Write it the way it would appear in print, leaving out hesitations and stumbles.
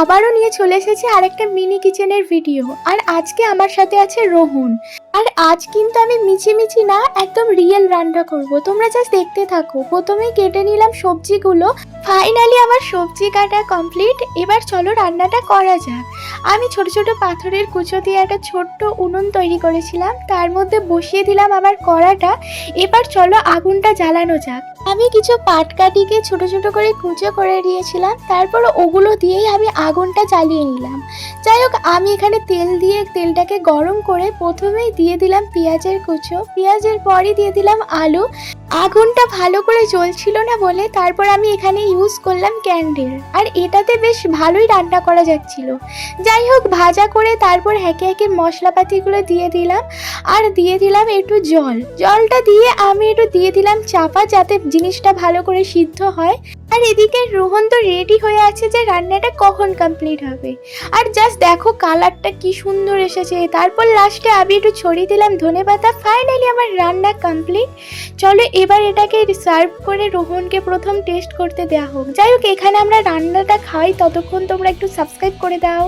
আবারও নিয়ে চলে এসেছি আরেকটা মিনি কিচেনের ভিডিও। আর আজকে আমার সাথে আছে রোহন। আর আজ কিন্তু আমি মিছিমিছি না, একদম রিয়েল রান্না করব। তোমরা জাস্ট দেখতে থাকো। প্রথমেই কেটে নিলাম সবজিগুলো। ফাইনালি আমার সবজি কাটা কমপ্লিট। এবার চলো রান্নাটা করা যাক। আমি ছোট ছোট পাথরের কুচো দিয়ে একটা ছোট্ট উনুন তৈরি করেছিলাম, তার মধ্যে বসিয়ে দিলাম আমার কড়াটা। এবার চলো আগুনটা জ্বালানো যাক। আমি কিছু পাটকাঠিকে ছোট ছোট করে কুচো করে দিয়েছিলাম, তারপর ওগুলো দিয়েই আমি আগুনটা জ্বালিয়ে নিলাম। যাই হোক, আমি এখানে তেল দিয়ে তেলটাকে গরম করে প্রথমেই দিয়ে দিলাম পেঁয়াজের কুচো, পেঁয়াজের পরই দিয়ে দিলাম আলু। আগুনটা ভালো করে জ্বলছিল না বলে তারপর আমি এখানে ইউজ করলাম ক্যান্ডেল, আর এটাতে বেশ ভালোই রান্না করা যাচ্ছিল। যাই হোক, ভাজা করে তারপর একে একে মশলাপাতিগুলো দিয়ে দিলাম, আর দিয়ে দিলাম একটু জলটা দিয়ে আমি একটু দিয়ে দিলাম চাপা, যাতে জিনিসটা ভালো করে সিদ্ধ হয়। আর এদিকে রোহন তো রেডি হয়ে আছে যে রান্নাটা কখন কমপ্লিট হবে। আর জাস্ট দেখো কালারটা কি সুন্দর এসেছে। তারপর লাস্টে আমি একটু ছড়িয়ে দিলাম ধনেপাতা। ফাইনালি আমার রান্না কমপ্লিট। চলো এবার এটাকে সার্ভ করে রোহনকে প্রথম টেস্ট করতে দেওয়া হোক। যাই হোক, এখানে আমরা রান্নাটা খাই, ততক্ষণ তোমরা একটু সাবস্ক্রাইব করে দাও।